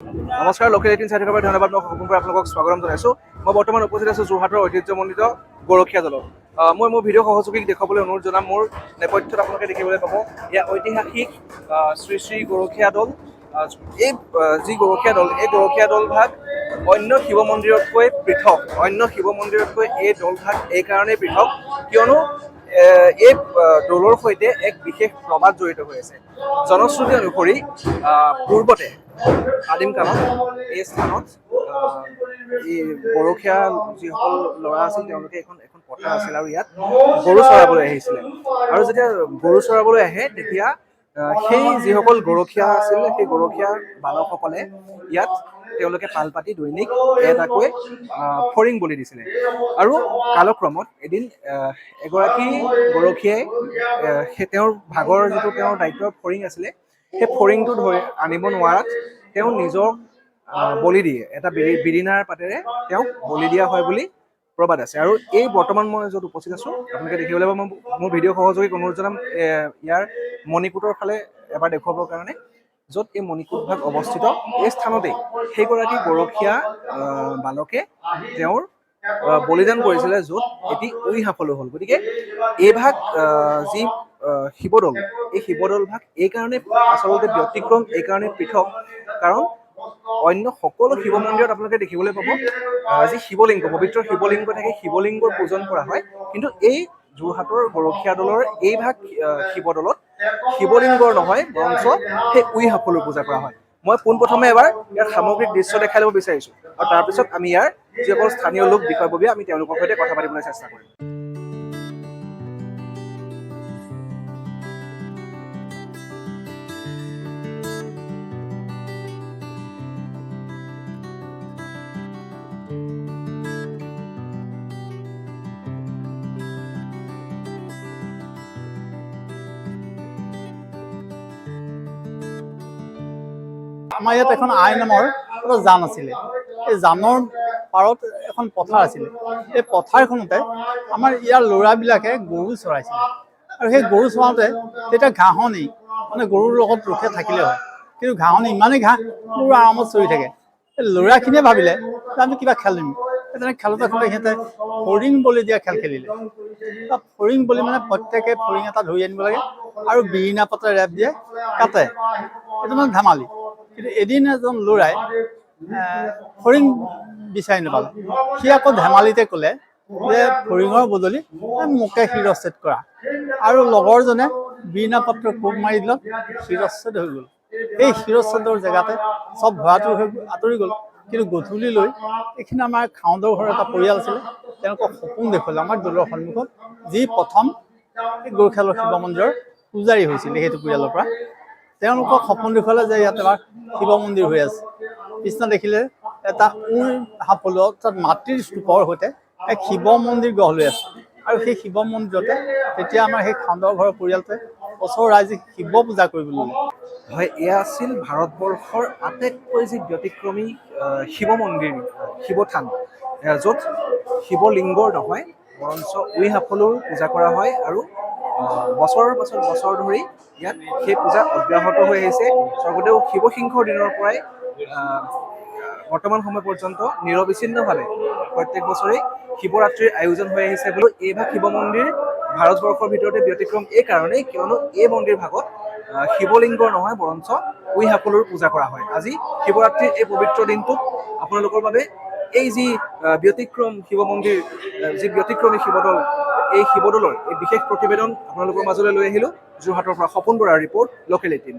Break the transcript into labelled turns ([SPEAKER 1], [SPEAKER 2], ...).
[SPEAKER 1] নমস্কাৰ, লোকেল 18 চাই থকাৰ বাবে ধন্যবাদ। মই সপোন কৰি আপোনালোকক স্বাগতম জনাইছোঁ। মই বৰ্তমান উপস্থিত আছোঁ যোৰহাটৰ ঐতিহ্যমণ্ডিত গৰখীয়া দলত। মই মোৰ ভিডিঅ' সহযোগীক দেখুৱাবলৈ অনুৰোধ জনাম। মোৰ নেপথ্যত আপোনালোকে দেখিবলৈ পাব এয়া ঐতিহাসিক শ্ৰী শ্ৰী গৰখীয়া দল। এই যি গৰখীয়া দল, এই গৰখীয়া দলভাগ অন্য শিৱ মন্দিৰতকৈ পৃথক। অন্য শিৱ মন্দিৰতকৈ এই দলভাগ এইকাৰণেই পৃথক কিয়নো এই দলৰ সৈতে এক বিশেষ প্ৰবাদ জড়িত হৈ আছে। জনশ্ৰুতি অনুসৰি পূৰ্বতে আদিম কালত এই স্থানত এই গৰখীয়া যিসকল ল'ৰা আছিল তেওঁলোকে এখন পথাৰ আছিল আৰু ইয়াত গৰু চৰাবলৈ আহিছিলে। আৰু যেতিয়া গৰু চৰাবলৈ আহে তেতিয়া সেই যিসকল গৰখীয়া আছিল সেই গৰখীয়া বালকসকলে ইয়াত তেওঁলোকে পাল পাতি দৈনিক এটাকৈ ফৰিং বলি দিছিলে। আৰু কালক্ৰমত এদিন এগৰাকী গৰখীয়াই তেওঁৰ ভাগৰ যিটো তেওঁৰ দায়িত্বৰ ফৰিং আছিলে সেই ফৰিংটো আনিব নোৱাৰাত তেওঁ নিজক বলি দিয়ে। এটা বিৰিণাৰ পাতেৰে তেওঁক বলি দিয়া হয় বুলি প্ৰবাদ আছে। আৰু এই বৰ্তমান মই য'ত উপস্থিত আছোঁ আপোনালোকে দেখিবলৈ পাব, মই মোৰ ভিডিঅ' সহযোগীক অনুৰোধ জনাম ইয়াৰ মণিকূটৰ ফালে এবাৰ দেখুৱাবৰ কাৰণে। য'ত এই মণিকূট ভাগ অৱস্থিত এই স্থানতেই সেইগৰাকী গৰখীয়া বালকে তেওঁৰ বলিদান কৰিছিলে, য'ত এটি উই সাফলো হ'ল। গতিকে এই ভাগ যি শিৱদৌল, এই শিৱদৌল ভাগ এইকাৰণে আচলতে ব্যতিক্ৰম, এইকাৰণে পৃথক কাৰণ অন্য সকলো শিৱ মন্দিৰত আপোনালোকে দেখিবলৈ পাব যি শিৱলিংগ, পবিত্ৰ শিৱলিংগ থাকে, শিৱলিংগৰ পূজন কৰা হয়। কিন্তু এই যোৰহাটৰ গৰখীয়া দলৰ এই ভাগ শিৱদৌলত শিৱলিংগৰ নহয় বৰঞ্চ সেই উই সাফলো পূজা কৰা হয়। মই পোনপ্ৰথমে এবাৰ ইয়াৰ সামগ্ৰিক দৃশ্য দেখাই ল'ব বিচাৰিছোঁ আৰু তাৰপিছত আমি ইয়াৰ যিসকল স্থানীয় লোক বিষয়ববীয়া আমি তেওঁলোকৰ সৈতে কথা পাতিবলৈ চেষ্টা কৰিম।
[SPEAKER 2] আমাৰ ইয়াত এখন আই নামৰ এটা জান আছিলে। এই জানৰ পাৰত এখন পথাৰ আছিলে। এই পথাৰখনতে আমাৰ ইয়াৰ ল'ৰাবিলাকে গৰু চৰাইছিলে। আৰু সেই গৰু চৰাওঁতে তেতিয়া ঘাঁহনি, মানে গৰুৰ লগত ৰখীয়া থাকিলে হয়, কিন্তু ঘাঁহনি ইমানেই ঘাঁহ, গৰু আৰামত চৰি থাকে। এই ল'ৰাখিনিয়ে ভাবিলে যে আমি কিবা খেলিম। তেনেকৈ খেলোঁতে সিহঁতে ফৰিং বলি দিয়া খেল খেলিলে। ফৰিং বলি মানে প্ৰত্যেকে ফৰিং এটা ধৰি আনিব লাগে আৰু বিৰিণা পাতেৰে ৰেপ দিয়ে কাটে। এইটো মানে ধেমালি। কিন্তু এদিন এজন ল'ৰাই ফৰিং বিচাৰি নাপালে। সি আকৌ ধেমালিতে ক'লে যে ফৰিঙৰ বদলি মোকে শিৰচ্ছেদ কৰা। আৰু লগৰজনে বিৰিণা পাত্ৰ কোব মাৰি দিলত শিৰচ্ছেদ হৈ গ'ল। এই শিৰচ্ছেদৰ জেগাতে চব ভৰাটোৰ হৈ আঁতৰি গ'ল। কিন্তু গধূলি লৈ এইখিনি আমাৰ খাওঁদৰ ঘৰৰ এটা পৰিয়াল আছিলে, তেওঁলোকক সপোন দেখুৱালে আমাৰ দৌলৰ সন্মুখত, যি প্ৰথম গৰখীয়া শিৱ মন্দিৰৰ পূজাৰী হৈছিলে সেইটো পৰিয়ালৰ পৰা। তেওঁলোকক সপোন দেখুৱালে যে ইয়াত এবাৰ শিৱ মন্দিৰ হৈ আছে। পিছদিনা দেখিলে এটা উই সাফলো অৰ্থাৎ মাটিৰ স্তূপৰ সৈতে এক শিৱ মন্দিৰ গঢ় লৈ আছে। আৰু সেই শিৱ মন্দিৰতে তেতিয়া আমাৰ সেই খান্দৰ ঘৰৰ পৰিয়ালটোৱে ওচৰৰ ৰাইজে শিৱ পূজা কৰিবলৈ ল'লে।
[SPEAKER 1] হয়, এয়া আছিল ভাৰতবৰ্ষৰ আটাইতকৈ যি ব্যতিক্ৰমী শিৱ মন্দিৰ, শিৱথান, য'ত শিৱলিংগৰ নহয় বৰঞ্চ উই সাফলোৰ পূজা কৰা হয়। আৰু বছৰৰ পাছত বছৰ ধৰি ইয়াত সেই পূজা অব্যাহত হৈ আহিছে। স্বৰ্গদেউ শিৱসিংহৰ দিনৰ পৰাই বৰ্তমান সময় পৰ্যন্ত নিৰবিচ্ছিন্নভাৱে প্ৰত্যেক বছৰেই শিৱৰাত্ৰিৰ আয়োজন হৈ আহিছে। বোলো এই ভাগ শিৱ মন্দিৰ ভাৰতবৰ্ষৰ ভিতৰতে ব্যতিক্ৰম এইকাৰণেই কিয়নো এই মন্দিৰ ভাগত শিৱলিংগৰ নহয় বৰঞ্চ উই সাফলোৰ পূজা কৰা হয়। আজি শিৱৰাত্ৰিৰ এই পবিত্ৰ দিনটোত আপোনালোকৰ বাবে এই যি ব্যতিক্ৰম শিৱ মন্দিৰ, যি ব্যতিক্ৰমী শিৱদৌল, এই শিৱদৌলৰ এই বিশেষ প্ৰতিবেদন আপোনালোকৰ মাজলৈ লৈ আহিলোঁ। যোৰহাটৰ পৰা সপোন বৰাৰ ৰিপৰ্ট, লোকেল 18।